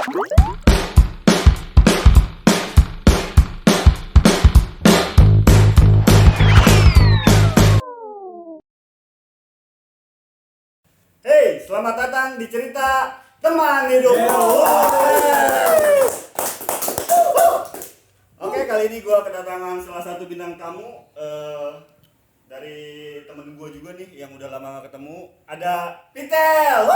Hey, selamat datang di cerita teman hidupku. Oke, kali ini gue kedatangan salah satu bintang tamu dari temen gue juga nih yang udah lama gak ketemu. Ada Pitel.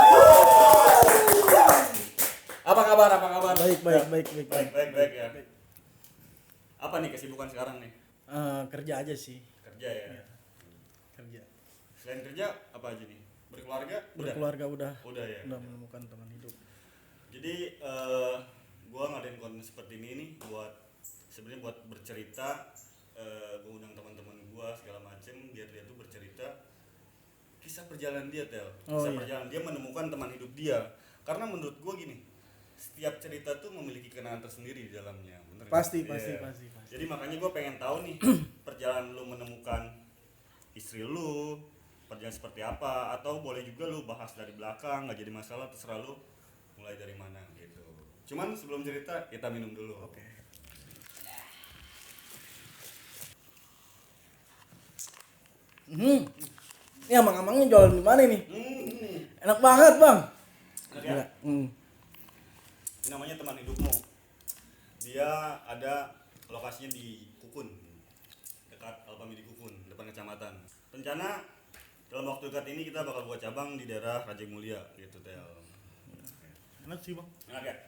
Apa kabar? Baik ya. Apa nih kesibukan sekarang nih? Kerja aja sih. Kerja ya. Iya. Kerja. Selain kerja apa aja nih? Berkeluarga udah ya. Udah menemukan teman hidup. Jadi gue ngadain konten seperti ini nih sebenarnya buat bercerita, gue undang teman-teman gue segala macem biar dia tuh bercerita kisah perjalanan dia perjalanan dia menemukan teman hidup dia. Karena menurut gue gini, setiap cerita tuh memiliki kenangan tersendiri di dalamnya, bener Pasti. Jadi makanya gue pengen tahu nih perjalanan lu menemukan istri lu, perjalanan seperti apa, atau boleh juga lu bahas dari belakang, nggak jadi masalah, terserah lu mulai dari mana gitu. Cuman sebelum cerita kita minum dulu. Oke. Ini amang-amangnya jualan di mana nih? Enak banget, Bang. Ya? Ini namanya teman hidupmu. Dia ada lokasinya di Kukun, dekat Alpami di Kukun, depan kecamatan. Rencana dalam waktu dekat ini kita bakal buka cabang di daerah Raja Mulia gitu, Tel. Enak sih, Bang. Enak ya?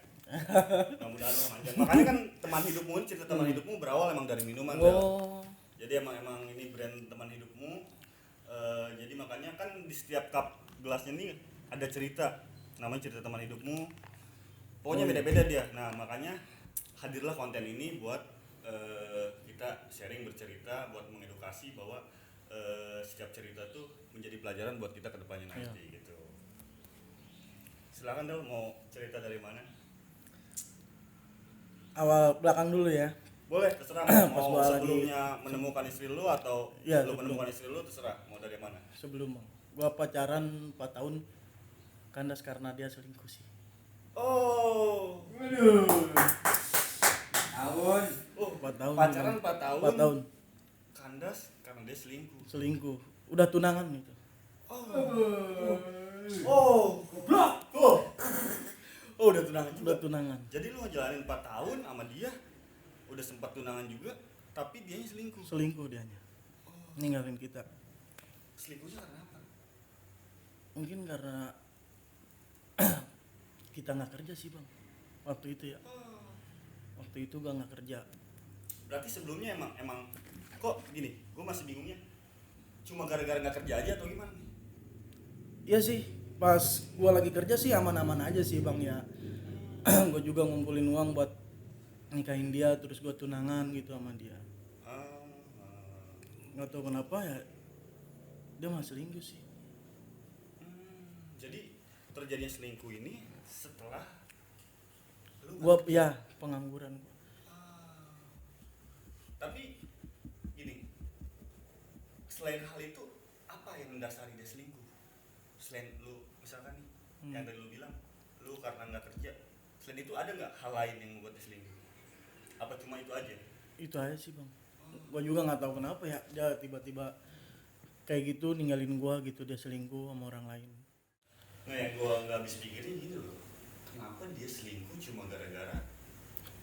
Mudah-mudahan lu manjang. Makanya kan teman hidupmu, cerita teman hidupmu berawal emang dari minuman, Tel. Jadi emang ini brand teman hidupmu. Jadi makanya kan di setiap cup gelasnya ini ada cerita, namanya cerita teman hidupmu. Pokoknya beda-beda dia. Nah makanya hadirlah konten ini buat kita sharing, bercerita, buat mengedukasi bahwa setiap cerita tuh menjadi pelajaran buat kita kedepannya nanti gitu. Silakan Del, mau cerita dari mana? Awal belakang dulu ya. Boleh, terserah mau sebelumnya menemukan istri lu atau lu menemukan istri lu, terserah mau dari mana. Sebelum, Bang. Gua pacaran 4 tahun kandas karena dia selingkuh sih. Oh. Waduh. Tahun. Oh, 4 tahun. pacaran 4 tahun. 4 tahun. Kandas karena dia selingkuh. Selingkuh. Udah tunangan gitu. Goblok. Oh, udah tunangan juga. Udah tunangan. Jadi lu ngejalanin 4 tahun sama dia, udah sempat tunangan juga, tapi dianya selingkuh. Selingkuh dianya. Ninggalin kita. Selingkuhnya karena apa? Mungkin karena kita nggak kerja sih, Bang. Waktu itu ya. Waktu itu gua nggak kerja. Berarti sebelumnya emang kok gini? Gue masih bingungnya. Cuma gara-gara nggak kerja aja atau gimana? Iya sih. Pas gua lagi kerja sih aman-aman aja sih, Bang ya. Gua juga ngumpulin uang buat nikahin dia, terus gua tunangan gitu sama dia. Nggak tahu kenapa ya dia malah selingkuh sih. Jadi terjadinya selingkuh ini setelah lu Gua ya pengangguran. Tapi gini, selain hal itu apa yang mendasari dia selingkuh? Selain lu misalkan nih yang tadi lu bilang lu karena nggak kerja, selain itu ada nggak hal lain yang membuat dia selingkuh? Apa cuma itu aja? Itu aja sih, Bang. Gua juga nggak tahu kenapa ya dia tiba-tiba kayak gitu ninggalin gua gitu, dia selingkuh sama orang lain. Nah yang gua nggak habis pikirin gitu loh, kenapa dia selingkuh cuma gara-gara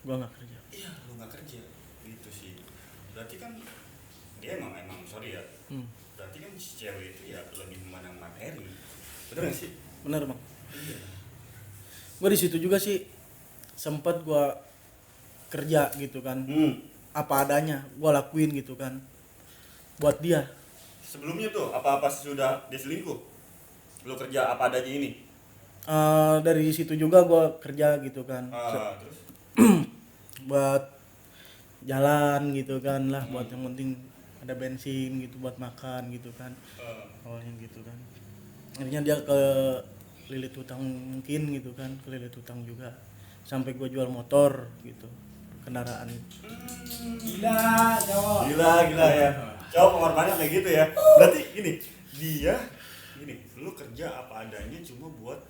Gua nggak kerja. iya lu nggak kerja gitu sih. Berarti kan dia emang sorry ya, berarti kan si cewek itu ya lebih memandang materi, bener nggak sih? Bener, Bang. Iya. Gua di situ juga sih sempet gua kerja gitu kan. Apa adanya gua lakuin gitu kan buat dia. Sebelumnya tuh apa-apa sudah dia selingkuh, lu kerja apa adanya ini? Dari situ juga gua kerja gitu kan. Terus Buat jalan gitu kan lah, buat yang penting ada bensin gitu buat makan gitu kan. Awalnya gitu kan. Akhirnya dia ke lilit hutang mungkin gitu kan, kelilit hutang juga. Sampai gua jual motor gitu, kendaraan. Gila ya. Cowok pengorbannya kayak gitu ya. Berarti gini, lu kerja apa adanya cuma buat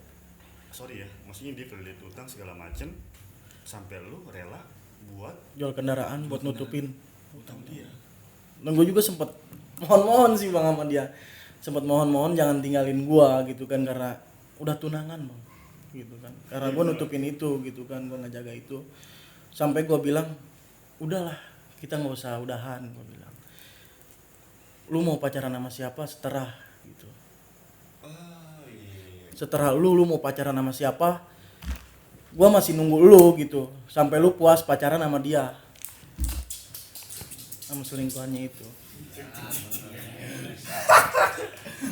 sorry ya, maksudnya dia kredit utang segala macem sampai lu rela buat jual kendaraan buat nutupin utang dia. dan gue juga sempet mohon-mohon sih bang sama dia, sempet mohon-mohon jangan tinggalin gua gitu kan, karena udah tunangan bang gitu kan, karena gua nutupin itu gitu kan, gua ngejaga itu sampai gua bilang udahlah kita nggak usah udahan, gua bilang lu mau pacaran sama siapa seterah gitu, seterah lu mau pacaran sama siapa, gua masih nunggu lu gitu sampai lu puas pacaran sama dia, sama selingkuhannya itu.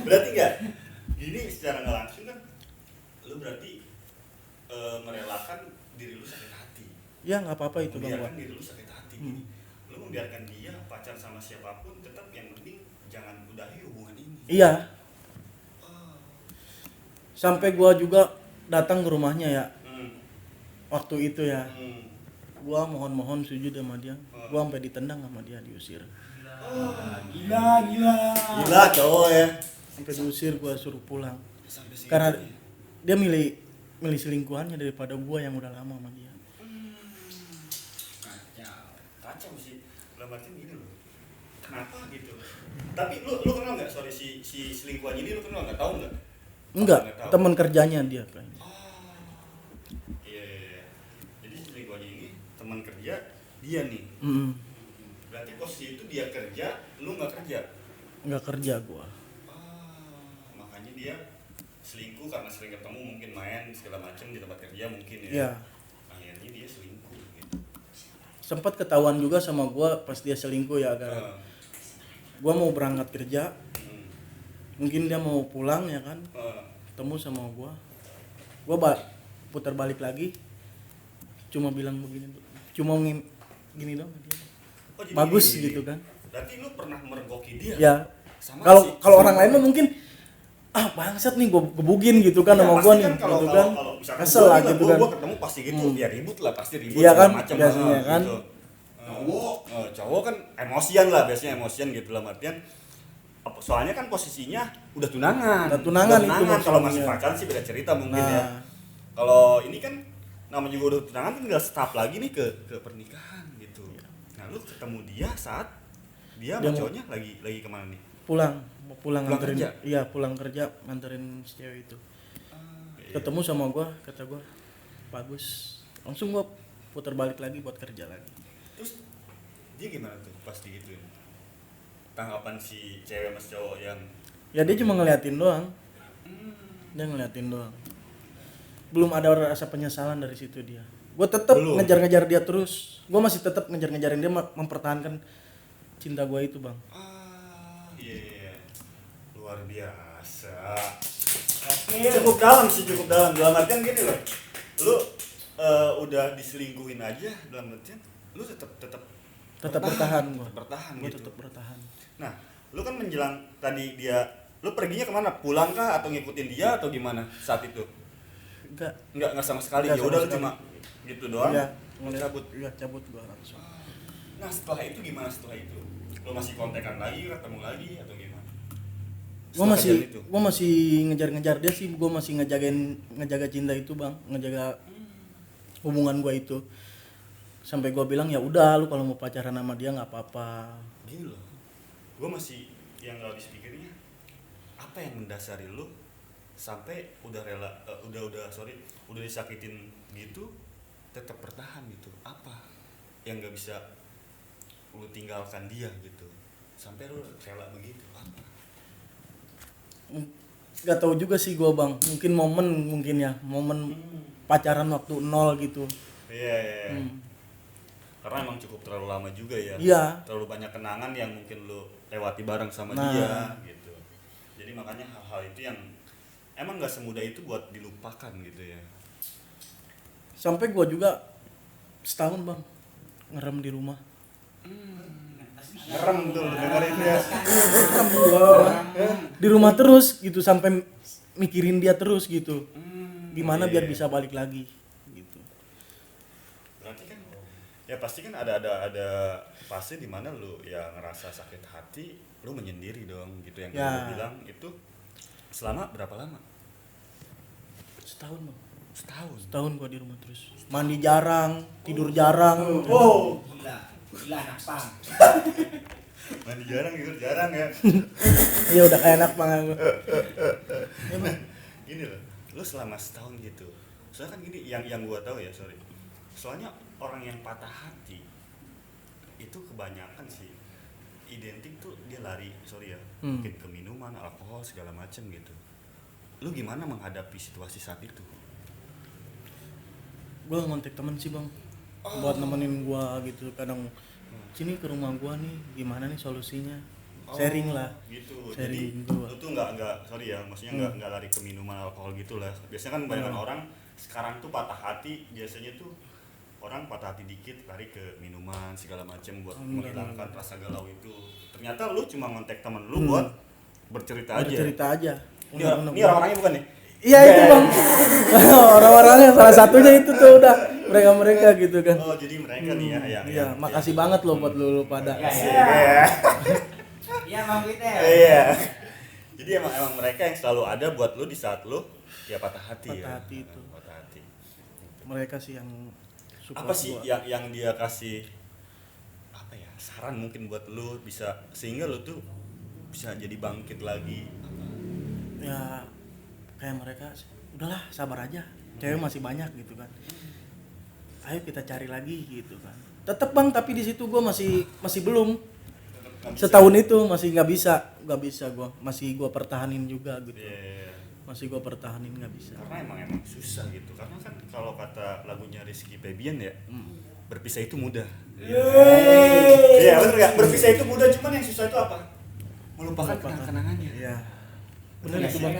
Berarti enggak gini, secara nggak langsung kan lu berarti merelakan diri lu sakit hati. Ya nggak apa-apa itu bang, Membiarkan diri lu sakit hati gini. Lu membiarkan dia pacar sama siapapun, tetap yang penting jangan udahi hubungan ini. iya. Sampai gua juga datang ke rumahnya ya waktu itu ya, gua mohon-mohon sujud sama dia, gua sampai ditendang sama dia, diusir. Gila cowok ya. Sampai diusir, gua suruh pulang Sampai segitu karena ya. dia milih selingkuhannya daripada gua yang udah lama sama dia. Kacau sih. Dalam artian gini loh. Kenapa gitu? Tapi lu kenal nggak, sorry, si selingkuhannya ini lu kenal nggak, tahu nggak? Enggak, tahu. teman kerjanya dia kayaknya. Iya. Jadi selingkuhannya ini teman kerja dia nih. Berarti posisi itu dia kerja, lu nggak kerja. Nggak kerja gua. Makanya dia selingkuh karena sering ketemu, mungkin main segala macam di tempat kerja mungkin ya. Iya. Akhirnya dia selingkuh gitu. Sempat ketahuan juga sama gua pas dia selingkuh ya, gara gua mau berangkat kerja, mungkin dia mau pulang ya kan, ketemu sama gua putar balik lagi, cuma bilang begini, cuma gini dong dia. Oh, jadi Bagus gini. gitu kan. Berarti lu pernah mergoki dia? Ya. Sama Kalau orang lain mah mungkin bangsat nih, gua gebugin gitu kan ya, sama gua nih, kan gitu kan. Kesel Lah gitu kan. Gua ketemu pasti gitu, ya ribut lah, pasti ribut Iya kan, macam biasanya kan. Gitu. Cowok kan emosian lah, biasanya emosian gitu lah, artian soalnya kan posisinya udah tunangan Udah tunangan itu kalau maksudnya. masih pacaran sih beda cerita mungkin Nah. ya. Kalau ini kan namanya juga udah tunangan, tinggal start lagi nih ke pernikahan gitu. Nah lu ketemu dia saat dia sama cowoknya lagi kemana nih? Mau pulang nganterin kerja? Iya, pulang kerja nganterin si cewek itu. Ketemu sama gua, kata gua bagus, langsung gua putar balik lagi buat kerja lagi. Terus dia gimana tuh pas digituin? Tanggapan si cewek mas cowok yang Ya dia cuma ngeliatin doang. Dia ngeliatin doang. Belum ada rasa penyesalan dari situ dia. Gua tetap ngejar-ngejar dia terus. Gua masih tetap ngejar-ngejarin dia, mempertahankan cinta gua itu, Bang. Iya. Luar biasa. Cukup dalam dalam artian gini loh. Lu udah diselingkuhin aja, dalam artian lu tetap bertahan gua. Bertahan Gua gitu. tetap bertahan. Nah, lu kan menjelang tadi dia, lu perginya kemana? Pulang kah atau ngikutin dia atau gimana saat itu? Enggak sama sekali. Ya udah lu cuma gitu doang. Iya, cabut. Iya, cabut gua langsung. Nah, setelah itu gimana setelah itu? Lu masih kontekan lagi, ketemu lagi atau gimana? Gua masih ngejar-ngejar dia sih, gua masih ngejaga cinta itu, Bang, ngejaga hubungan gua itu. Sampai gua bilang ya udah, lu kalau mau pacaran sama dia nggak apa-apa. Gini loh, gue masih yang gak habis pikirnya, apa yang mendasari lu sampai udah rela, udah disakitin gitu, tetap bertahan gitu? Apa yang gak bisa lu tinggalkan dia gitu, sampai lu rela begitu? Apa? Gak tahu juga sih gua, Bang, mungkin momen pacaran waktu 0 gitu. Iya. Karena emang cukup terlalu lama juga ya. Iya. Terlalu banyak kenangan yang mungkin lu lewati bareng sama dia gitu. Jadi makanya hal-hal itu yang emang gak semudah itu buat dilupakan gitu ya. Sampai gua juga setahun, Bang, ngerem di rumah. Ngerem tuh dengerin ya. Ngerem gua, Bang. Di rumah terus gitu, sampai mikirin dia terus gitu. Gimana biar bisa balik lagi gitu. Berarti kan ya pasti kan ada fase di mana lu ya ngerasa sakit hati, lu menyendiri dong gitu, yang lu bilang itu selama berapa lama? Setahun, Bang. Setahun gua di rumah terus. Mandi jarang, tidur jarang. Oh, gila anak pang. Mandi jarang, tidur jarang ya. Iya udah kayak anak banget. Nah, gini loh, lu selama setahun gitu. Soalnya kan gini, yang gua tahu ya, sorry. Soalnya orang yang patah hati itu kebanyakan sih identik tuh dia lari, sorry ya, mungkin ke minuman, alkohol segala macem gitu. Lu gimana menghadapi situasi saat itu? Gua ngontek temen sih bang, buat nemenin gua gitu. Kadang sini ke rumah gua nih, gimana nih solusinya? Sharing lah. Gitu. Sharing Jadi gua. lu tuh nggak sorry ya, maksudnya nggak lari ke minuman alkohol gitu lah. Biasanya kan banyak orang sekarang tuh patah hati, biasanya tuh orang patah hati dikit lari ke minuman segala macam buat menghilangkan rasa galau itu. Ternyata lu cuma ngontek temen lu buat bercerita aja. Bercerita aja. Ini orang-orangnya bukan nih? Iya itu bang. Orang-orangnya salah satunya itu tuh udah mereka gitu kan. Oh jadi mereka nih ya yang Iya, makasih banget loh buat lu pada. Iya. Iya Bang Vite. Iya. Jadi emang mereka yang selalu ada buat lu di saat lu ya patah hati ya. Patah hati itu. Patah hati. Mereka sih yang support Apa sih gua. yang dia kasih apa ya saran mungkin buat lu bisa sehingga lu tuh bisa jadi bangkit lagi? Ya kayak mereka udahlah sabar aja, cewek masih banyak gitu kan, ayo kita cari lagi gitu kan. Tetep bang, tapi di situ gue masih belum setahun itu masih nggak bisa gue masih gue pertahanin juga gitu. Masih gue pertahanin nggak bisa Karena emang susah gitu, karena kan kalau kata lagunya Rizky Febian ya, berpisah itu mudah. Iya bener nggak, berpisah itu mudah, cuman yang susah itu apa? Melupakan kenangannya. Iya Bener bener nggak itu sih? bang.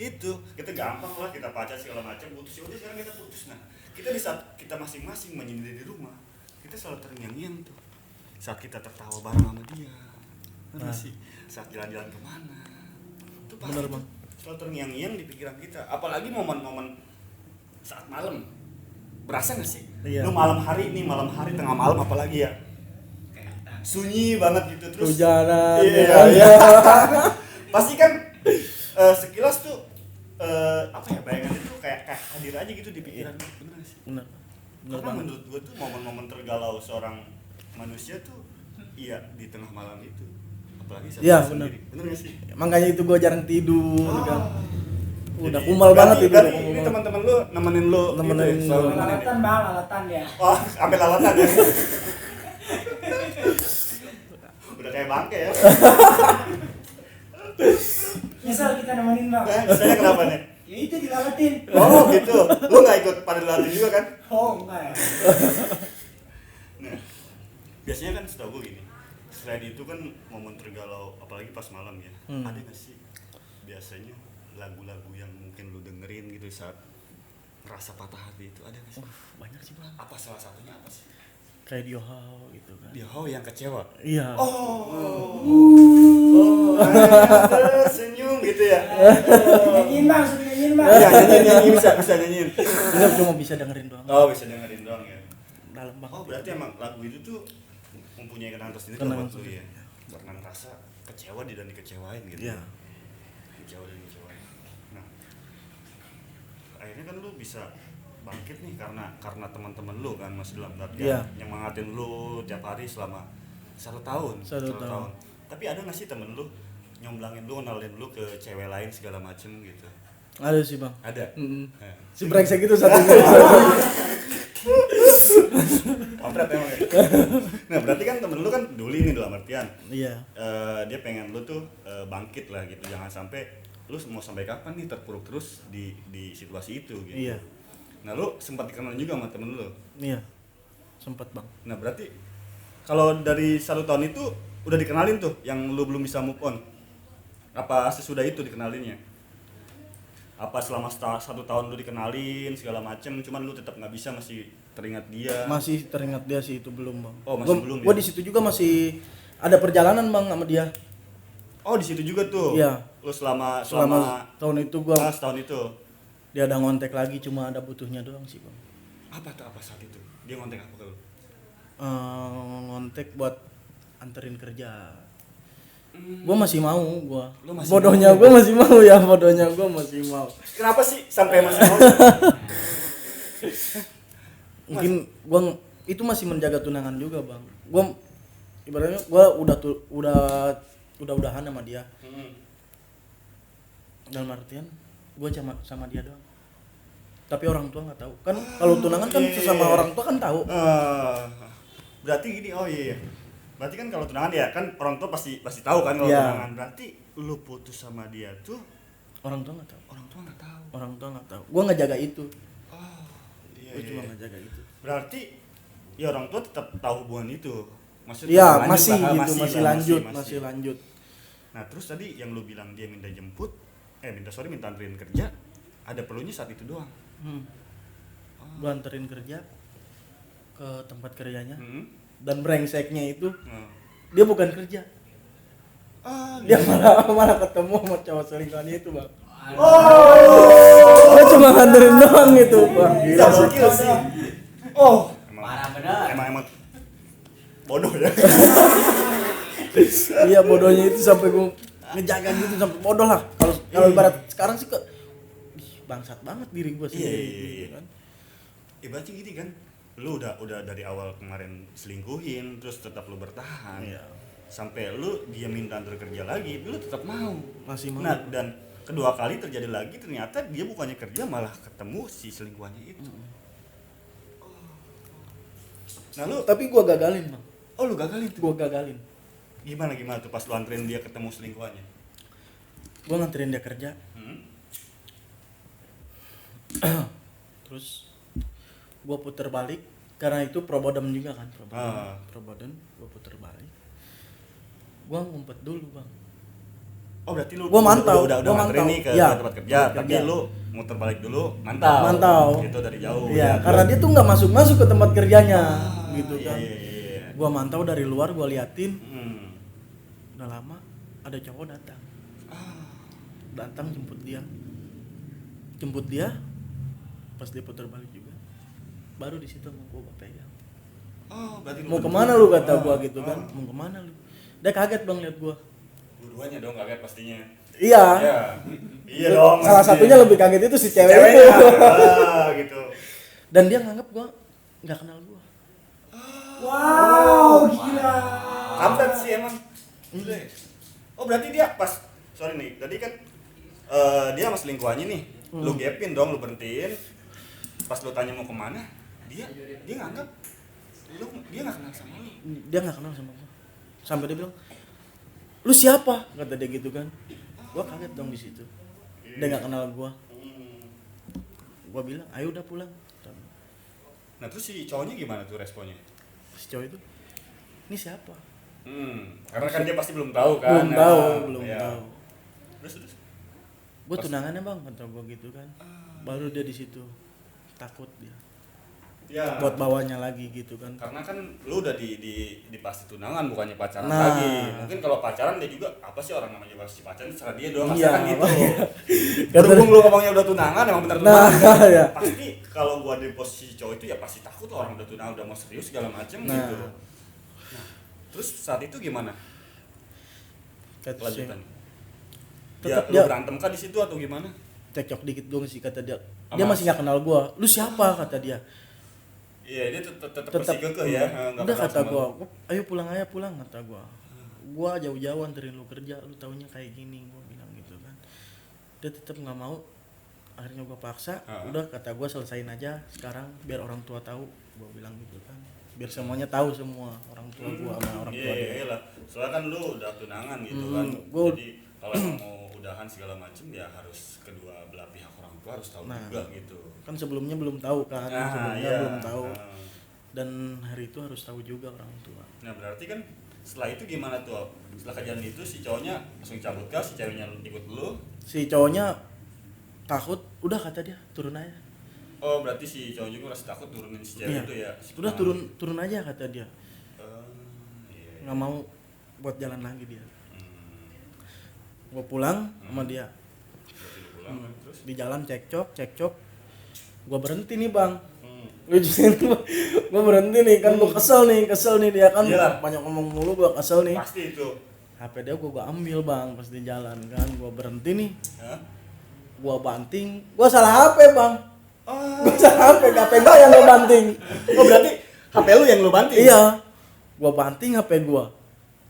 Itu kita gampang lah, kita pacar segala macam, putus ya udah sekarang kita putus. Nah kita di saat kita masing-masing menyendiri di rumah, kita selalu terngiang-ngiang tuh saat kita tertawa bareng sama dia, bener sih, saat jalan-jalan kemana itu pasti Bener, Bang. selalu terngiang-ngiang di pikiran kita. Apalagi momen-momen saat malam, berasa nggak sih? Iya. Lu malam hari tengah malam apalagi ya, sunyi banget gitu, terus Hujanan, iya. Pasti kan sekilas tuh apa ya, bayangan itu kayak hadir aja gitu di pikiran. Bener gak sih? bener Karena banget. menurut gue tuh momen-momen tergalau seorang manusia tuh iya di tengah malam itu, apalagi saat Iya, dia bener. sendiri. Bener gak sih? Makanya itu gue jarang tidur kan. Udah Jadi, kumal banget itu, udah ini kumal banget. teman-teman lu nemenin lu Nemenin gitu ya, selalu lu. nemenin ya? Lalatan Bang, lalatan ya. Oh, sampai lalatan ya. Udah kayak bangke ya. Misal kita nemenin Bang. Saya kenapa nih? Ya itu dilalatin. Oh gitu, lu gak ikut pada latihan juga kan? Oh enggak ya. Nah, biasanya kan setahu gue gini, selain itu kan momen tergalau, apalagi pas malam ya, ada gak sih biasanya lagu-lagu yang mungkin lu dengerin gitu saat ngerasa patah hati itu, ada gak sih? Banyak sih bang, Apa salah satunya apa sih? kayak Diohao gitu kan. Dia yang kecewa. Iya. Tersenyum gitu ya. Nyanyiin Bang, suruh nyanyiin Bang. Iya, nyanyi bisa nyanyiin. Enggak, cuma bisa dengerin doang. Oh, bisa dengerin doang ya. Dalam banget. Oh, berarti emang lagu itu tuh mempunyai kenangan tersendiri Kenangan buat lu ya. Pernah ngerasa kecewa dan dikecewain gitu. Iya. Kecewa dan dikecewain. Nah, akhirnya kan lu bisa bangkit nih karena teman-teman lu kan masih dalam artian Iya. nyemangatin lu tiap hari selama 1 tahun. 1 tahun. Tapi ada nggak sih temen lu nyomblangin lu, kenalin lu ke cewek lain segala macem gitu? Ada sih bang. Ada. Mm-mm. Si brengsek itu satunya. Kampret emang ya. Nah berarti kan temen lu kan peduli nih dalam artian Iya. dia pengen lu tuh bangkit lah gitu, jangan sampai lu mau sampai kapan nih terpuruk terus di situasi itu gitu. Iya. Nah lu sempat dikenal juga sama temen lu. Iya. Sempat bang. Nah berarti kalau dari 1 tahun itu udah dikenalin tuh yang lu belum bisa move on, apa sesudah itu dikenalinnya? Apa selama 1 tahun lu dikenalin segala macem, cuman lu tetap nggak bisa, masih teringat dia? Masih teringat dia sih, itu belum bang. Oh, masih belum Gua ya? di situ juga masih ada perjalanan bang sama dia. Oh di situ juga tuh. Iya. Lu selama Tahun itu gua setahun itu. dia ada ngontek lagi, cuma ada butuhnya doang sih bang. Apa tuh, apa saat itu? Dia ngontek apa ke lu? Ngontek buat anterin kerja. Gue masih mau gue. Lu masih Bodohnya mau? gue masih mau ya, bodohnya gue masih mau. Kenapa sih sampai masih mau? Mungkin gue itu masih menjaga tunangan juga bang. Gue ibaratnya gue udahan sama dia. Dalam artian gue sama dia doang. Tapi orang tua nggak tahu. Kan kalau tunangan kan sesama orang tua kan tahu. Berarti gini, oh iya. Berarti kan kalau tunangan ya kan orang tua pasti tahu kan kalau Iya. tunangan. Berarti lu putus sama dia tuh Orang tua nggak tahu. orang tua nggak tahu. Orang tua nggak tahu. Gue nggak jaga itu. Oh, iya. Gue cuma nggak jaga itu. Berarti ya orang tua tetap tahu hubungan itu. Maksudnya Iya lanjut masih lah, gitu, masih lah, lanjut, masih. masih lanjut. Nah, terus tadi yang lu bilang dia minta anterin kerja, ada perlunya saat itu doang. Gue anterin kerja ke tempat kerjanya. Hmm. Dan brengseknya itu Nah. dia bukan kerja. Dia malah ketemu sama cowok selingkuhannya itu bang. Gue cuma nganterin doang gitu bang. Gila sih. Gokil sih. Oh, Parah bener. emang bodoh ya. Iya bodohnya itu sampai gue ngejaga gitu sampai bodoh lah. Kalau ibarat sekarang sih bangsat banget diri gue sih. Iya. Berarti gini kan, lu udah dari awal kemarin selingkuhin, terus tetap lu bertahan. Iya. Sampai lu dia minta antar kerja lagi, lu tetap mau. Masih mau. Nah, dan kedua kali terjadi lagi ternyata dia bukannya kerja malah ketemu si selingkuhannya itu. Nah, lu Tapi gue gagalin bang. lu gagalin tuh. Gue gagalin. Gimana tuh pas lu anterin dia ketemu selingkuhannya? Gue nganterin dia kerja. Terus gue puter balik karena itu Probodem juga kan Probodem gue puter balik. Gue ngumpet dulu bang. Oh berarti lu Gua mantau, udah gua nganterin mantau. nih ke Ya, tempat kerja, tempat tapi kerja. lu muter balik dulu mantau. Mantau. Gitu dari jauh. Iya karena dia tuh nggak masuk ke tempat kerjanya gitu Iya, kan. iya. Gue mantau dari luar, gue liatin. Hmm. Udah lama ada cowok datang jemput dia pas dia putar balik juga baru di situ mau gue pegang. Oh, berarti lu Mau berdua. kemana lu kata gue gitu kan, mau kemana lu? Dia kaget bang liat gue. Dua-duanya dong kaget pastinya. Iya. Iya dong. Salah satunya lebih kaget itu si cewek ceweknya. itu. Gitu. Dan dia nganggap gue nggak kenal gue. Wow, gila. Kampret sih emang. Oh berarti dia pas sorry nih, tadi kan dia sama selingkuhannya nih, lu gapin dong, lu berhentiin. Pas lu tanya mau kemana, dia nganggap dia nggak kenal sama lu. Dia nggak kenal sama gue. Sampai dia bilang, lu siapa? Kata dia gitu kan. Gue kaget dong di situ. Dia nggak kenal gue. Gue bilang, ayo udah pulang. Nah terus si cowoknya gimana tuh responnya? Si cowok itu, ini siapa? Karena kan dia pasti belum tahu kan. Belum tahu. Terus. Gue tunangannya bang, kata gue gitu kan. Baru dia di situ takut dia. Ya. Buat bawanya lagi gitu kan. Karena kan lu udah di pasti tunangan bukannya pacaran Nah. lagi. Mungkin kalau pacaran dia juga apa sih orang namanya pasti pacaran secara dia doang Iya, kan gitu. Kata Berhubung lu ngomongnya udah tunangan emang bener Nah, tunangan. ya. Pasti kalau gua di posisi cowok itu ya pasti takut lah orang udah tunangan udah mau serius segala macem Nah. gitu. Nah, terus saat itu gimana? kata si- Lanjutan. Tetap Lu dia berantem kah di situ atau gimana? cekcok dikit doang sih kata dia. Sama- Dia masih nggak kenal gue. Lu siapa kata dia. Iya, dia tetap Tetap masih kekeh ya. nggak udah kenal kata sama gue, lu. ayo pulang aja pulang kata gue. Gue jauh-jauh anterin lu kerja, lu taunya kayak gini, gue bilang gitu kan. Dia tetap nggak mau. Akhirnya gue paksa, udah kata gue selesain aja sekarang biar orang tua tahu, gue bilang gitu kan. Biar semuanya tahu semua orang tua gue sama orang tua dia. Iya lah. Soalnya kan lu udah tunangan gitu kan. gua- Jadi kalau emang mau udahan segala macem ya harus kedua belah pihak orang tua harus tahu Nah. juga gitu. Kan sebelumnya belum tahu kan, sebelumnya iya. belum tahu. Nah. Dan hari itu harus tahu juga orang tua. Nah, berarti kan setelah itu gimana tuh? Setelah kejadian itu si cowoknya langsung cabut kah? Si ceweknya ikut dulu? Si cowoknya takut, udah kata dia turun aja. Oh, berarti si cowok juga merasa takut turunin si cewek Iya. itu ya? Si Udah tunangan. turun aja kata dia. Iya. Nggak mau buat jalan lagi dia. Hmm. Gua pulang sama dia. Berarti lu pulang kan? Terus? Di jalan cekcok. Gua berhenti nih bang. Hmm. Lucuin gua berhenti nih kan, gua kesel nih dia kan Iyalah. banyak ngomong mulu, gua kesel nih. Pasti itu. HP dia gua ambil bang pas di jalan kan, gua berhenti nih, Hah? gua banting, gua salah HP bang. Gua salah HP gua yang gua banting. Oh berarti HP lu yang lu banting? Iya, gua banting HP gua.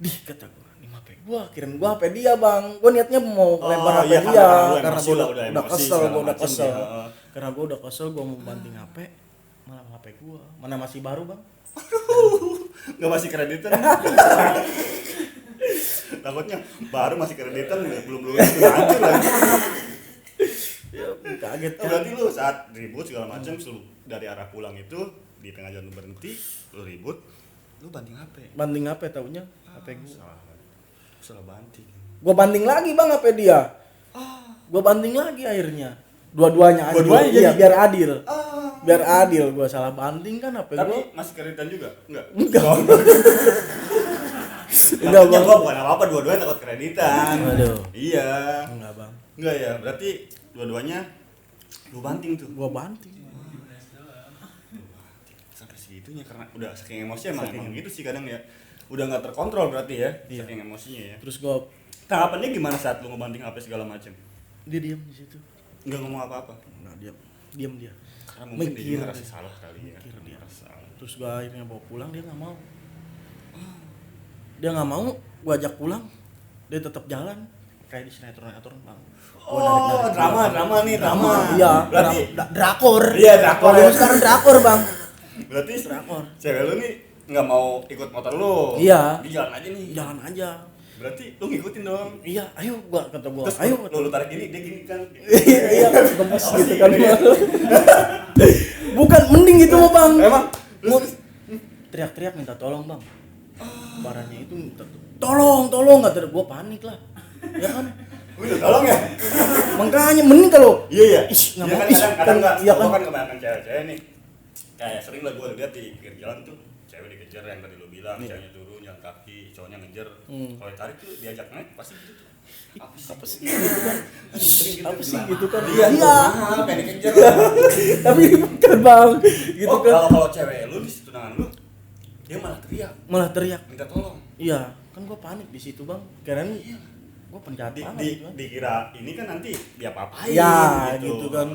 Dih kata gua, ini HP gua, kirain gua HP dia bang. Gua niatnya mau lempar HP iya, dia, karena karena emosi gua lah, udah emosi, kesel, segala gua udah macem kesel. ya. Karena gua udah kesel, gua mau banting HP, malah HP gua. Mana masih baru bang? Nggak masih kreditan. Takutnya baru masih kreditan belum itu hancur lagi. Ya, kaget Oh, kan. berarti lu saat ribut segala macam dari arah pulang itu di tengah jalan lu berhenti, lu ribut, lu banting HP. Banting HP taunya HP gua. Salah banting. Gua banting lagi bang HP dia. Gua banting lagi akhirnya. Dua-duanya adil. Dua-duanya Iya, jadi- biar adil. Biar adil, gua salah banting kan HP Tapi gua. masih kreditan juga? Enggak. Enggak. Oh, Enggak, takutnya Bang. gua bukan apa-apa, dua-duanya takut kreditan. Aduh. Iya. Enggak bang. Enggak ya, berarti dua-duanya lu banting tuh. Gua banting. Sampai segitunya karena udah saking emosi emang gitu sih kadang ya. Udah nggak terkontrol berarti ya, Iya. saking emosinya ya. Terus gua Tanggapannya gimana saat lu ngebanting HP segala macam? dia diam di situ. Nggak ngomong apa-apa. Nah, diam dia. Karena mungkin dia Mikir. juga ngerasa salah kali ya. Mikir dia. Ngerasa salah. Terus gua akhirnya bawa pulang, dia nggak mau. Dia nggak mau, gua ajak pulang, dia tetap jalan kayak di sinetron bang. Gua narik-narik dia. drama nih, drama. Iya, Berarti drakor. Iya, drakor. Kalau sekarang drakor bang. berarti Drakor. cewek lu nih nggak mau ikut motor lu. Iya. Di jalan aja nih. Jalan aja. Berarti lu ngikutin dong. Iya, ayo kata gua. Terus Ayo. lu tarik gini, dia gini kan. Iya, gemes Oh, gitu sih, kan. iya. Bukan mending gitu mah bang. Emang Gua teriak-teriak minta tolong bang. Parahnya itu minta tolong nggak gua panik lah. Ya kan? udah tolong ya. Makanya mending kalau Iya iya. Ih, nggak Iya mau. kan Ih, kadang kan, nggak. iya Iya kan. kan kebanyakan cewek-cewek nih. Kayak sering lah gue lihat di pinggir jalan tuh cewek dikejar yang tadi lu bilang, ceweknya turun jalan kaki, cowoknya ngejar. Kalau ditarik tuh diajak naik pasti gitu tuh. Apa sih gitu kan? apa sih gitu kan? Iya. Iya. Pengen dikejar. Tapi bukan bang, gitu Oh, kan. kalau cewek lu di situ tangan lu, dia malah teriak, Malah teriak. minta tolong. Iya, kan gua panik di situ bang. Kirain gua penjahat banget gitu kan. Dikira ini kan nanti dia apa-apain Ya, gitu kan.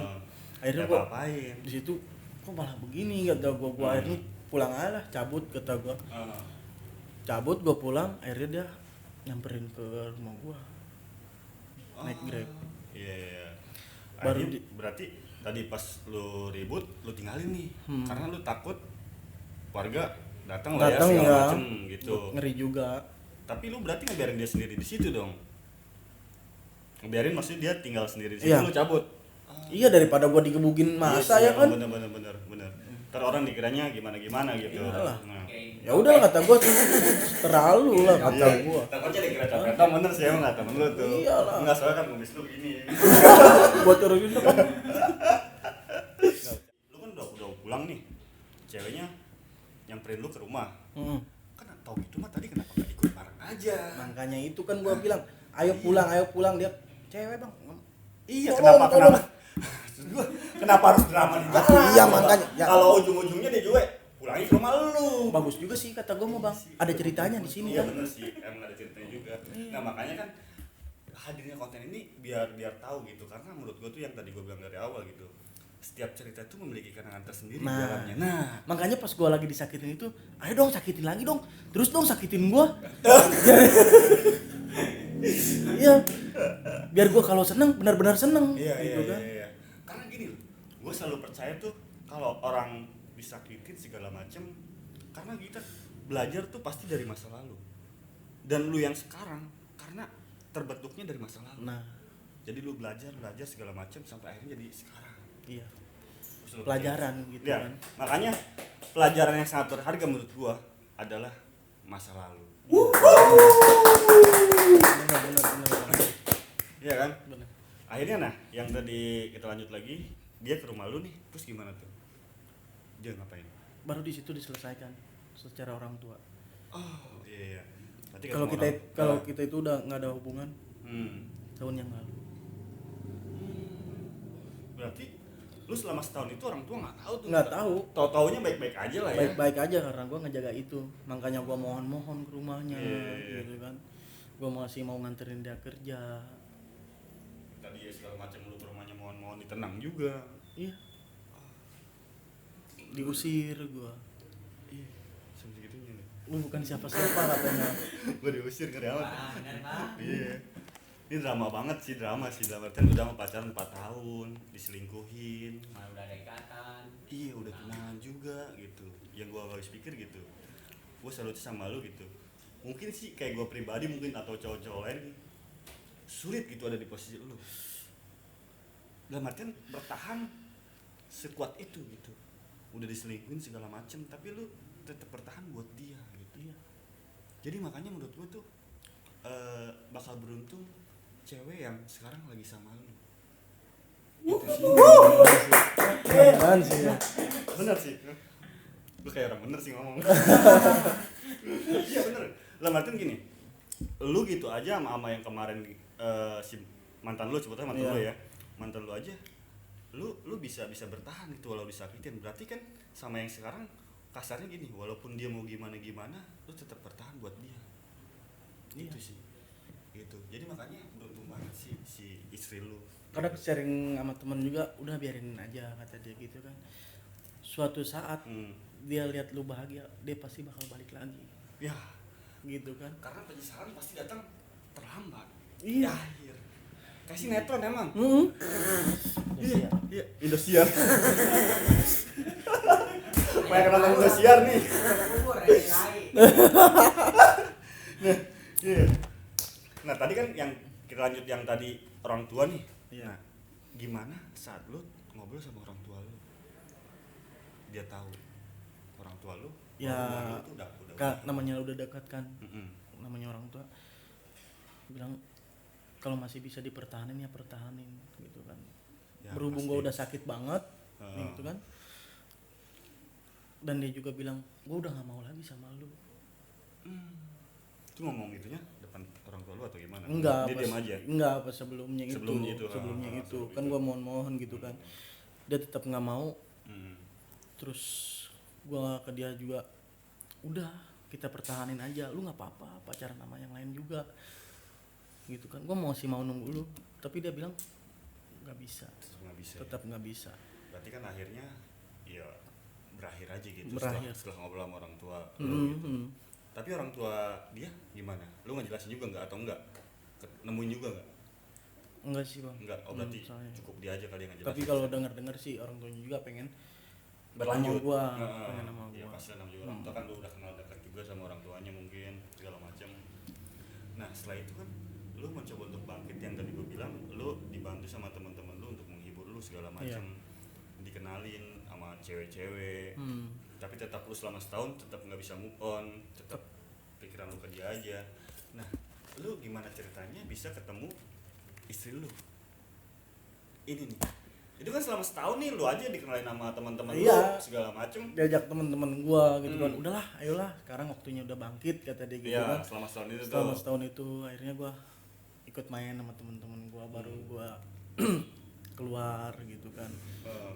Akhirnya dia gua apa-apain. di situ kok malah begini kata gua akhirnya pulang aja lah, cabut kata gua. Cabut gua pulang, akhirnya dia nyamperin ke rumah gua. Naik Grab. Iya, iya. Baru Akhirnya berarti tadi pas lu ribut, lu tinggalin nih. Karena lu takut warga datang lah ya Datang segala ya. macem gitu. Ngeri juga. Tapi lu berarti ngebiarin dia sendiri di situ dong. Ngebiarin maksudnya dia tinggal sendiri di situ, Iya. lu cabut. Iya, daripada gua digebukin masa ya kan. Bener. Ntar orang dikiranya gimana gitu. Iyalah. Nah. Ya udah kata gua terlalu lah kata Iya, gua. takutnya dikira copetan bener sih emang nggak temen lu tuh. Iyalah. Enggak soalnya kan kumis lu gini. Gua turunin dong. Lu kan udah pulang nih. Ceweknya nyamperin lu ke rumah. Heeh. Kan tau gitu mah tadi kenapa gak ikut bareng aja? Makanya itu kan gua bilang, ayo pulang dia cewek bang. Iya, Tolong, tolong. Maksud gua, kenapa harus drama di jalan? Iya, makanya. Ya. Kalau ujung-ujungnya dia juga pulangnya ke rumah lu. Bagus juga sih kata gua mah bang. Ada ceritanya di sini Iya kan. bener sih, emang ada ceritanya juga. Nah makanya kan hadirnya konten ini biar tahu gitu, karena menurut gua tuh yang tadi gua bilang dari awal gitu, setiap cerita itu memiliki kenangan tersendiri di dalamnya. Nah, Makanya pas gua lagi disakitin itu, ayo dong sakitin lagi dong. Terus dong sakitin gua. Iya. Biar gua kalau seneng benar-benar seneng iya. kan. Karena gini loh, gua selalu percaya tuh kalau orang disakitin segala macem, karena kita belajar tuh pasti dari masa lalu. Dan lu yang sekarang karena terbentuknya dari masa lalu. Nah, Jadi lu belajar segala macam sampai akhirnya jadi sekarang. iya. Terus lu Pelajaran percaya. gitu Ya, kan. makanya pelajaran yang sangat berharga menurut gua adalah masa lalu. Benar. Iya kan? Benar. Akhirnya nah, yang tadi kita lanjut lagi, dia ke rumah lu nih, terus gimana tuh? Dia ngapain? Baru di situ diselesaikan secara orang tua. Oh, iya. Berarti Kalau ketemu kita orang- kalau kita itu udah nggak ada hubungan tahun yang lalu. Berarti lu selama setahun itu orang tua nggak tahu tuh? Nggak tahu. Taunya baik-baik aja lah ya. Baik-baik aja karena gua ngejaga itu. Makanya gua mohon-mohon ke rumahnya Iya. gitu kan. gue masih mau nganterin dia kerja. Tadi ya segala macam lu ke rumahnya mohon ditenang juga. Iya, diusir gue. Iya, segitunya nih. Lu bukan siapa-siapa katanya. Gue diusir ngeri amat. Benar Pak. Iya. Ini drama banget sih, drama dalam artian udah sama pacaran 4 tahun, diselingkuhin. Malah udah ada ikatan. Iya, udah tunangan juga gitu. Yang gue habis pikir gitu. Gue salut sama lu gitu. Mungkin sih kayak gue pribadi mungkin atau cowok-cowok lain sulit gitu ada di posisi lu. Dalam artian bertahan sekuat itu gitu. Udah diselingkuhin segala macem tapi lu tetap bertahan buat dia gitu. Iya. Jadi makanya menurut gue tuh bakal beruntung cewek yang sekarang lagi sama lu. Gitu sih. Apaan sih ya? Bener sih. Lu kayak orang bener sih ngomong. Iya bener. Lah artian gini. Lu gitu aja sama yang kemarin si mantan lu sebetulnya mantan Iya. lu ya. Mantan lu aja. Lu bisa bertahan gitu walau disakitin. Berarti kan sama yang sekarang kasarnya gini, walaupun dia mau gimana lu tetap bertahan buat dia. Iya. Itu sih. Gitu. Jadi makanya beruntung banget sih si istri lu. Kadang sharing sama temen juga, udah biarin aja kata dia gitu kan. Suatu saat dia lihat lu bahagia, dia pasti bakal balik lagi. Ya, Gitu kan. karena penyesalan pasti datang terlambat. Iya. Di akhir. Kayak sinetron emang. Iya. Iya, Indosiar. Banyak nonton Indosiar nih. Kubur ini lain. Iya. Nah, tadi kan yang kita lanjut yang tadi orang tua nih. Iya. Nah, gimana saat lu ngobrol sama orang tua lu? Dia tahu orang tua lu. Ya, hubungan lu tuh udah. namanya udah dekat kan. Mm-mm. Namanya orang tua bilang kalau masih bisa dipertahanin ya pertahanin gitu kan. Ya, Berhubung pasti. gue udah sakit banget Heeh. gitu kan. Dan dia juga bilang gue udah nggak mau lagi sama lu. Itu ngomong gitunya depan orang tua lu atau gimana? Enggak, Dia diam aja. Enggak, pas sebelumnya itu. Sebelumnya itu, Sebelumnya ah, itu. sebelum Kan itu. gua mohon-mohon gitu kan. Dia tetap nggak mau. Hmm. Terus gua ke dia juga udah kita pertahanin aja. Lu nggak apa-apa pacaran sama yang lain juga. Gitu kan. Gua masih mau nunggu lu, tapi dia bilang nggak bisa. Tetap nggak bisa. Tetap nggak bisa. Berarti kan akhirnya ya berakhir aja gitu Berakhir. setelah ngobrol sama orang tua lu gitu. Mhm. Tapi orang tua dia gimana? Lu ngejelasin juga nggak atau enggak? Nemuin juga nggak? Enggak sih, Bang. Enggak. Oh berarti soalnya. cukup dia aja kali yang ngejelasin. Tapi kalau denger-denger sih orang tuanya juga pengen berlanjut. sama gua, Heeh. pengen sama Iya gua. pasti namanya juga orang tua kan lu udah kenal dekat juga sama orang tuanya mungkin segala macam. Nah setelah itu kan lu mencoba untuk bangkit yang tadi gua bilang lu dibantu sama teman-teman lu untuk menghibur lu segala macam. Dikenalin sama cewek-cewek. Tapi tetap lu selama setahun tetap nggak bisa move on, tetap pikiran lu ke dia aja. Nah lu gimana ceritanya bisa ketemu istri lu ini nih? Itu kan selama setahun nih lu aja dikenalin sama teman-teman lu Iya. segala macem. Diajak teman-teman gua gitu kan. Udahlah, ayolah, sekarang waktunya udah bangkit kata dia gitu Iya, kan. selama setahun itu Selama tuh. setahun itu akhirnya gua ikut main sama teman-teman gua, baru gua keluar gitu kan.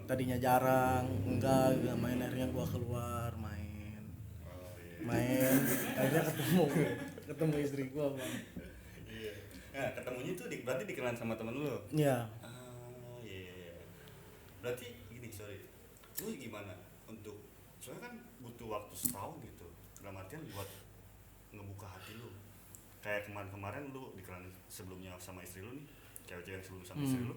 Tadinya jarang, enggak main, akhirnya gua keluar main. Oh, iya. Main, akhirnya ketemu istri gua, Bang. Iya. Nah, ketemunya tuh berarti dikenalan sama temen lu. Iya. Oh, iya. Berarti gini, sorry. Lu gimana untuk soalnya kan butuh waktu setahun gitu. Dalam artian buat ngebuka hati lu. Kayak kemarin-kemarin lu dikenalan sebelumnya sama istri lu nih. Cewek-cewek yang sebelum sama istri lu,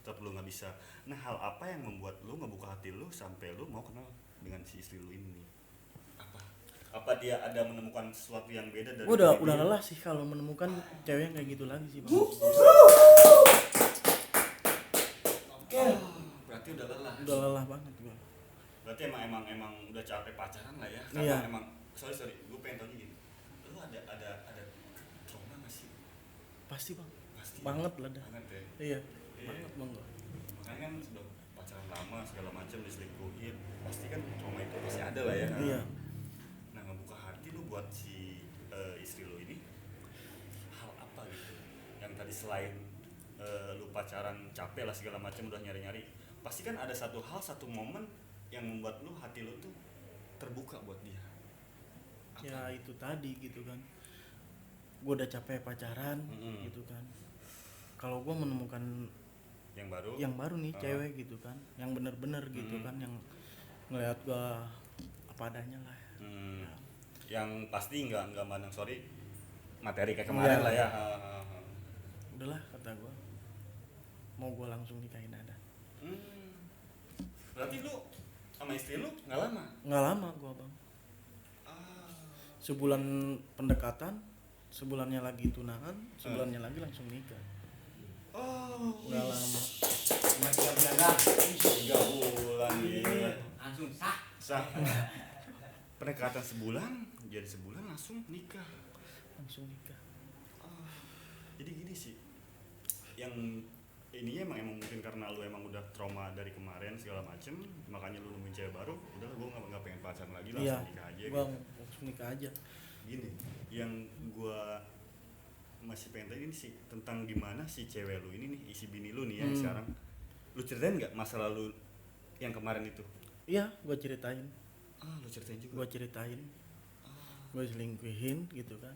tetap lu nggak bisa. Nah, hal apa yang membuat lu ngebuka hati lu sampai lu mau kenal dengan si istri lu ini? Apa dia ada menemukan sesuatu yang beda dari Gua diri udah dia? lelah sih kalau menemukan cewek yang kayak gitu lagi sih, Bang. Oke. Berarti udah lelah. Udah lelah banget gua. Berarti emang udah capek pacaran lah ya. Karena Iya. emang sorry, gue pengen tau gini. Lu ada trauma nggak sih? Pasti, Bang. Pasti. Banget lah dah. Banget ya. Iya. Iya. Banget, Bang. Makanya kan sudah pacaran lama segala macam diselingkuhin, pasti kan trauma itu pasti ada lah ya. Iya. Nah, ngebuka hati lu buat si istri lu ini hal apa gitu? Yang tadi selain lu pacaran capek lah segala macam udah nyari-nyari, pasti kan ada satu hal, satu momen yang membuat lu hati lu tuh terbuka buat dia. Apa? Ya itu tadi gitu kan. gue udah capek pacaran gitu kan. Kalau gue menemukan yang baru nih cewek gitu kan, yang bener-bener gitu kan, yang ngeliat gue apa adanya lah. Yang pasti nggak mandang sorry materi kayak kemarin lah ya. Udahlah kata gue, mau gue langsung nikahin ada. Berarti lu sama istri lu nggak lama? Nggak lama gue bang. Sebulan pendekatan, sebulannya lagi tunangan, sebulannya lagi langsung nikah. Nggak lama. Cuma 3 bulan lah. 3 bulan gila. Langsung sah. Sah. Pendekatan sebulan, jadi sebulan langsung nikah. Jadi gini sih, yang ininya emang mungkin karena lu emang udah trauma dari kemarin segala macem, makanya lu nemuin cewek baru, udah gue nggak pengen pacaran lagi, langsung nikah aja. Gua langsung nikah aja. Gini, yang gue masih pengen tanya ini sih tentang gimana si cewek lu ini nih, isi bini lu nih yang sekarang, lu ceritain nggak masa lalu yang kemarin itu? Iya, gua ceritain. Lu ceritain juga. Gua ceritain. Gua selingkuhin gitu kan.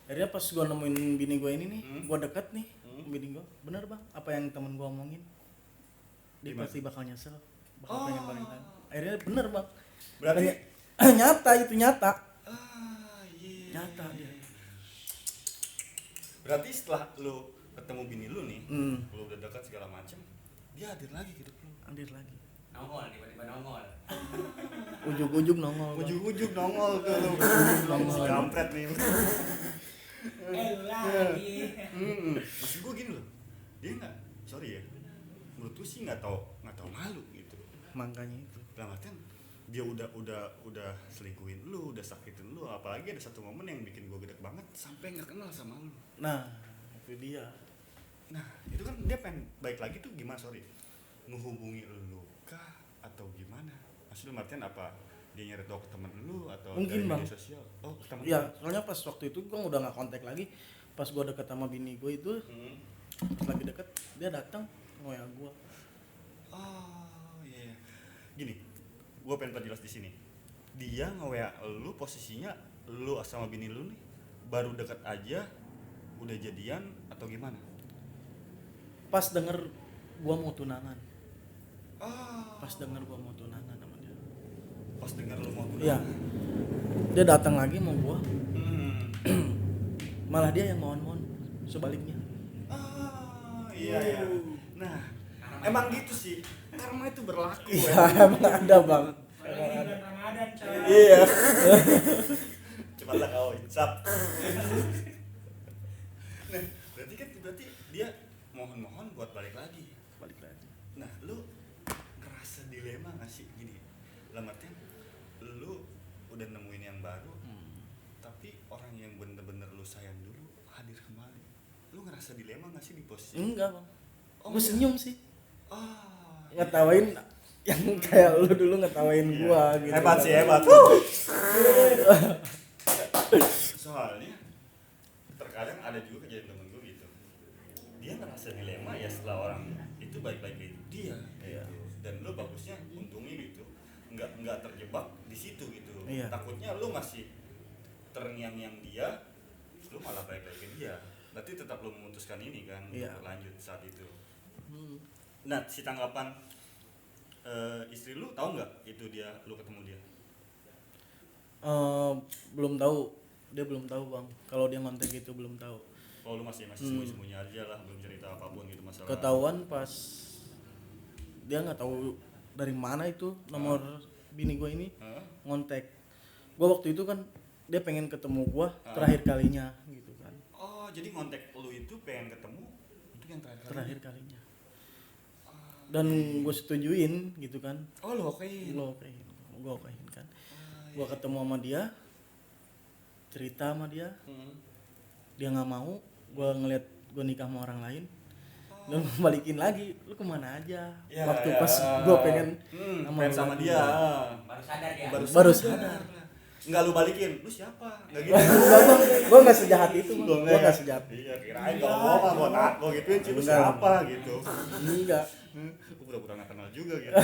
Akhirnya pas gua nemuin bini gua ini nih, gua dekat nih, bini gua. Bener bang, apa yang temen gua omongin? Dia Gimana? pasti bakal nyesel, bakal pengen balik lagi. Akhirnya bener bang. Berarti nyata itu nyata. Iya. Nyata dia. Berarti setelah lu ketemu bini lu nih, lu udah dekat segala macem, dia hadir lagi hidup lu. Hadir lagi. Nongol, tiba-tiba nongol. Ujung-ujung nongol. Bang. Ujung-ujung nongol tuh lu. Si kampret nih. Lu lagi. Maksud gue gini loh, dia nggak, sorry ya, menurut gue sih nggak tahu malu gitu. Makanya itu. Dalam artian dia udah selingkuhin lu, udah sakitin lu, apalagi ada satu momen yang bikin gue gede banget sampai nggak kenal sama lu. Nah, itu dia. Nah, itu kan dia pengen baik lagi tuh gimana, sorry, menghubungi lu kah atau gimana? Maksudnya artian apa? Dia nyari tau ke temen lu atau Mungkin, dari Bang. media sosial? Oh, ke temen Iya, lu. soalnya pas waktu itu gue udah nggak kontak lagi. Pas gue deket sama bini gue itu, pas lagi deket dia datang ngoyak gue. Oh iya. Gini, gue pengen perjelas di sini. Dia nge-WA lu posisinya lu sama bini lu nih baru deket aja, udah jadian atau gimana? Pas denger gue mau tunangan. Pas denger gue mau tunangan sama dia. Pas denger lu mau tunangan. Iya. Dia datang lagi mau gue. Malah dia yang mohon-mohon sebaliknya. Iya. Nah, emang gitu sih. Karma itu berlaku. Iya, emang ada bang. Bulan Ramadan, coy. Iya. Cepatlah kau insap. Nah, berarti dia mohon-mohon buat balik lagi. Balik lagi. Nah, lu ngerasa dilema nggak sih gini? Dalam artian, lu udah nemuin yang baru, tapi orang yang bener-bener lu sayang dulu hadir kembali. Lu ngerasa dilema nggak sih di posisi? Enggak bang. Oh, Gue senyum sih. Iya. Ngetawain yang kayak lu dulu ngetawain Iya. gua gitu. Hebat kan. sih, hebat. Soalnya terkadang ada juga kejadian temen gue gitu. Dia ngerasa dilema ya setelah orang itu baik-baik itu dia Iya. gitu. Dan lu bagusnya untungnya gitu nggak terjebak di situ gitu. Iya. Takutnya lu masih terngiang-ngiang dia, lu malah baik-baikin dia. Berarti tetap lu memutuskan ini kan Iya. untuk lanjut saat itu. Nah, si tanggapan istri lu tahu nggak itu lu ketemu dia? Belum tahu. Dia belum tahu bang. Kalau dia ngontek itu belum tahu. Oh, lu masih sembunyi-sembunyi aja lah, belum cerita apapun gitu masalah. Ketahuan pas dia nggak tahu dari mana itu nomor bini gue ini ngontek. Gue waktu itu kan dia pengen ketemu gue terakhir kalinya gitu kan. Oh, jadi ngontek lu itu pengen ketemu itu yang terakhir Kalinya. Dan gue setujuin gitu kan. Oh, lu okein. Gue okein kan. Gue ketemu sama dia, cerita sama dia, dia nggak mau. Gue ngeliat gue nikah sama orang lain, dan balikin lagi. Lu kemana aja? Ya, Waktu ya. pas gue pengen pengen sama dia. Baru sadar ya. Baru sadar. Enggak lu balikin. Lu siapa? Enggak gitu. Gue nggak sejahat itu, gue nggak sejahat. Iya, kirain kalau gua tak gua gituin sih lu siapa gitu. Enggak. Gua pura-pura enggak kenal juga gitu.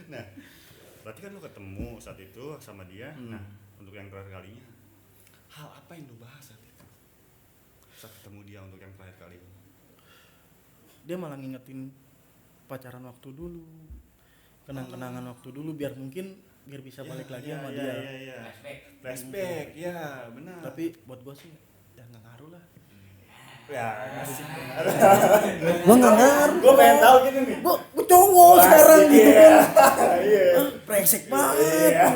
Nah, berarti kan lu ketemu saat itu sama dia. Nah, untuk yang terakhir kalinya hal apa yang lu bahas saat itu? Saat ketemu dia untuk yang terakhir kali. Dia malah ngingetin pacaran waktu dulu, kenang-kenangan waktu dulu, biar bisa balik lagi sama dia. Iya. Flashback. Flashback, ya benar. Tapi buat gua sih ya nggak ngaruh lah. ya asik. Gua nggak ngaruh. Gua pengen tahu gini nih. Gua cowok sekarang gitu kan. Iya. Brengsek banget. Iya.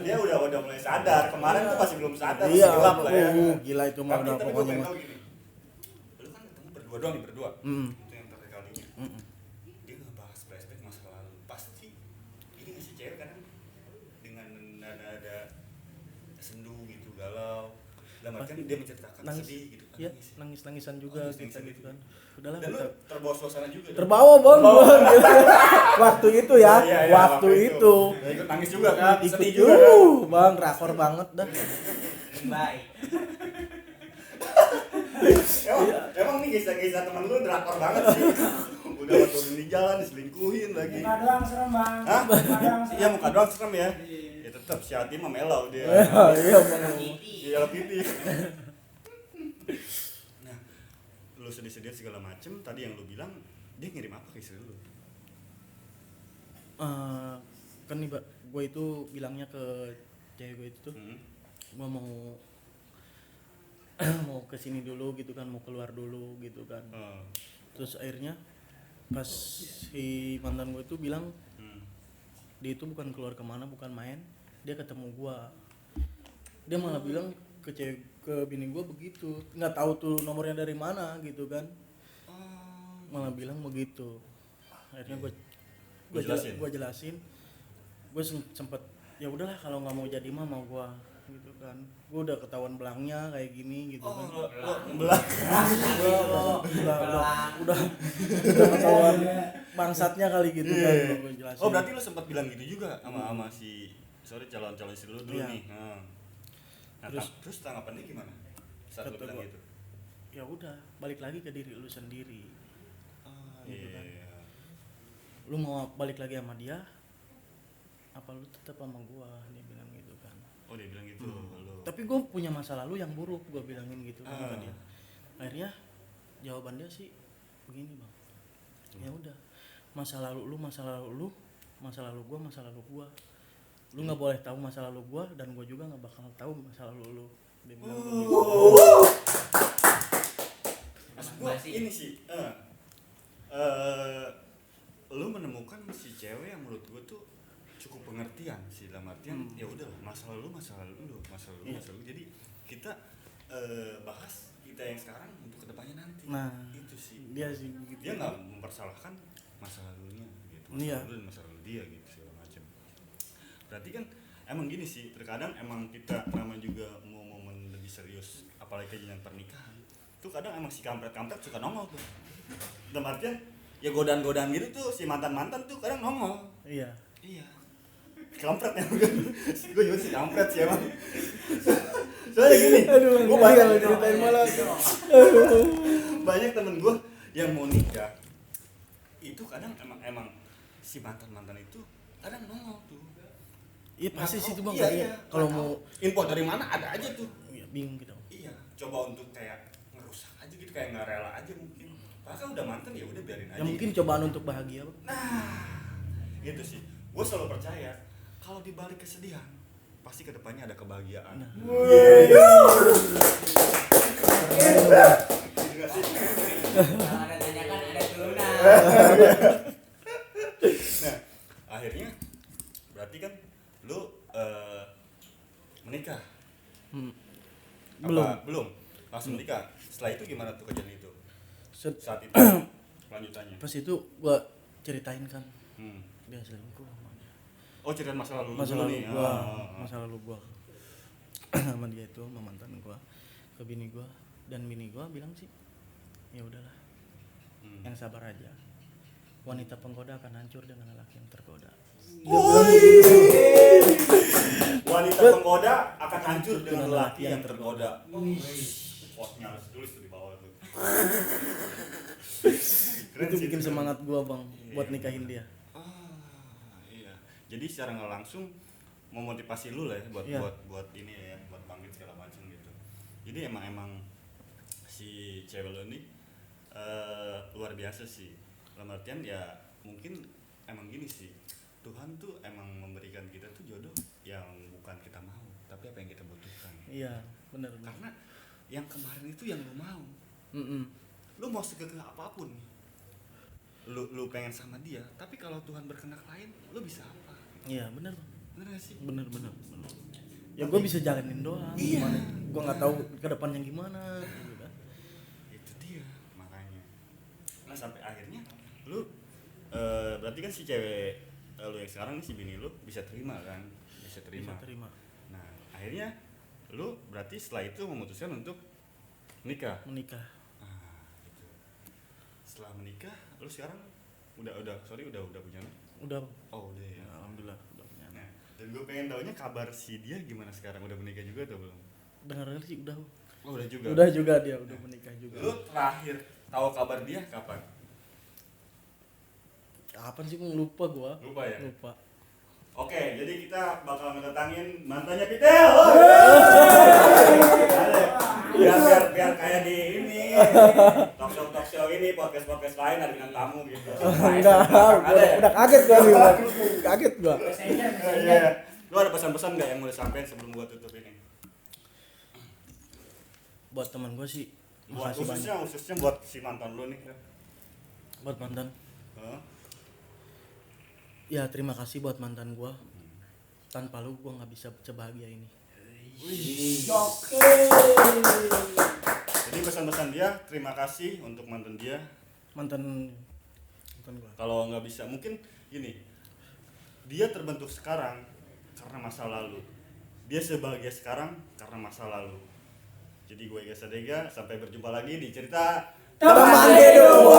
Dia udah mulai sadar. Kemarin tuh masih belum sadar, masih Iya, gelap lah ya. gila itu mah udah Tapi gua pokoknya pengen mah. tahu gini. Lu kan ketemu berdua doang nih, berdua. Itu yang terakhir kalinya. Dia ngebahas flashback masa lalu. Pasti ini ngasih cewek kan dengan nada sendu gitu, galau. Dalam artian dia menceritakan Nangis. sedih gitu kan. Iya, nangis. nangis-nangisan juga Nangis-nangisan kita gitu gitu. kan. Udahlah Dan lu kita terbawa suasana juga. terbawa bang gua gitu. Waktu itu ya, Iya, waktu itu. Ya, ikut nangis juga kan, Ikut sedih juga kan. bang, rakor banget dah. Baik. Emang nih kisah-kisah temen lu drakor banget sih. Udah turun di jalan diselingkuhin lagi. Muka doang serem bang. Hah? Muka doang serem. Iya muka doang serem ya. Ya tetap si hati mah melau dia. Iya bang. Iya pipi. Nah, lu sedih-sedih segala macem. Tadi yang lu bilang dia ngirim apa ke istri lu? Kan nih gue itu bilangnya ke cewek gue itu tuh, gue mau mau kesini dulu gitu kan, mau keluar dulu gitu kan. Terus akhirnya pas si mantan gue itu bilang dia itu bukan keluar kemana, bukan main, dia ketemu gue. Dia malah bilang ke bini gue begitu, nggak tahu tuh nomornya dari mana gitu kan. Malah bilang begitu. Akhirnya gue jelasin, gue sempet ya udahlah kalau nggak mau jadi mah mau gue gitu kan. Gue udah ketahuan belangnya kayak gini gitu kan. Belah. udah ketahuan bangsatnya kali gitu kan. Gue jelasin. Oh berarti lu sempat bilang gitu juga sama si calon istri lu dulu Iya. nih. Nah, terus tanggapannya gimana saat lu Kata bilang gua, gitu? ya udah balik lagi ke diri lu sendiri. Gitu kan. Lu mau balik lagi sama dia apa lu tetap sama gua, dia bilang gitu kan. Oh dia bilang gitu. Tapi gua punya masa lalu yang buruk, gua bilangin gitu kan ke dia. Akhirnya jawaban dia sih begini bang, ya udah masa lalu lu masa lalu gua masa lalu gua, lu nggak boleh tahu masa lalu gua dan gua juga nggak bakal tahu masa lalu lu, dia bilang begitu. Maksud gua ini sih lu menemukan si cewek yang menurut gua tuh cukup pengertian sih, dalam artian ya udah masa lalu lu. Jadi kita bahas kita yang sekarang untuk kedepannya nanti. Nah itu sih dia sih begitu. Dia nggak mempersalahkan masa lalunya gitu, Iya. lalu dan masa lalu dia gitu segala macam. Berarti kan emang gini sih, terkadang emang kita namanya juga mau momen lebih serius apalagi kejadian pernikahan tuh kadang emang si kampret suka nongol tuh. Dalam artian ya godaan gitu tuh si mantan tuh kadang nongol. Iya. Kampret ya bukan. Gue juga sih kampret sih emang. Soalnya gini, gue banyak ceritain malah. banyak temen gue yang mau nikah itu kadang emang si mantan itu kadang nongol tuh. Iya pasti sih itu bang. Iya. Kalau mau info dari mana ada aja tuh. ya, bingung kita. Iya, coba untuk kayak ngerusak aja gitu, kayak nggak rela aja mungkin. Bahkan udah mantan ya udah biarin aja. Ya mungkin cobaan untuk bahagia bang. Gitu sih. Gue selalu percaya kalau di balik kesedihan pasti kedepannya ada kebahagiaan. Kalau ada tanyakan ada turunan. Nah, akhirnya berarti kan lu menikah. Belum. Langsung menikah. Setelah itu gimana tuh kejadian itu? Saat itu lanjutannya. Pas itu gua ceritain kan dia selingkuh sama dia. Oh, ceritain masa lalu Masa dulu lalu nih. gua, masa lalu gua sama dia itu, sama mantan gua, ke bini gua, dan bini gua bilang sih ya udahlah, yang sabar aja, wanita penggoda akan hancur dengan lelaki yang tergoda. Wanita penggoda akan hancur dengan lelaki yang tergoda. Quote-nya harus tulis tuh di bawah tuh. Itu bikin semangat gua bang buat nikahin dia. Iya. Jadi secara nggak langsung memotivasi lu lah ya buat Iya. buat ini ya, buat bangkit segala macam gitu. Jadi emang si cewek lo ini luar biasa sih. Dalam artian ya mungkin emang gini sih, Tuhan tuh emang memberikan kita tuh jodoh yang bukan kita mau, tapi apa yang kita butuhkan. Iya, benar. Karena yang kemarin itu yang lu mau. Lu mau segegah apapun nih, lu pengen sama dia, tapi kalau Tuhan berkehendak lain, lu bisa apa? Iya, benar. Bener gak sih? Benar. Ya gue bisa jalanin doang. Iya. Gimana? Gue nggak tahu ke depannya gimana gitu kan. Itu dia makanya. Nah sampai akhirnya lu berarti kan si cewek lu yang sekarang nih, si bini lu bisa terima kan? Bisa terima. Nah akhirnya lu berarti setelah itu memutuskan untuk menikah. Menikah. Gitu. Setelah menikah lu sekarang udah punya anak? Udah. Oh udah ya. Alhamdulillah udah punya anak. Nah, dan gue pengen taunya kabar si dia gimana sekarang, udah menikah juga atau belum? Dengar sih udah. Oh udah juga. Udah juga dia udah menikah juga. Lu terakhir tahu kabar dia kapan? Kapan sih lupa gua? Lupa ya? Lupa. Oke, jadi kita bakal ngedatangin mantannya Pitel. biar kayak di ini talk show ini, podcast lain ada bintang tamu gitu. Enggak, udah kaget gua nih. Kaget gua. Iya. Lu ada pesan-pesan nggak yang mau disampaikan sebelum gua tutup ini? Buat teman gua sih Buat makasih banyak. khususnya buat si mantan lu nih. Buat mantan. Hah? Ya terima kasih buat mantan gua. Tanpa lu gua nggak bisa sebahagia ini. Jadi pesan-pesan dia, terima kasih untuk mantan dia. Mantan gua. Kalau nggak bisa, mungkin gini, dia terbentuk sekarang karena masa lalu. Dia sebahagia sekarang karena masa lalu. Jadi gue Ega Sadega, sampai berjumpa lagi di cerita Teman Hidup.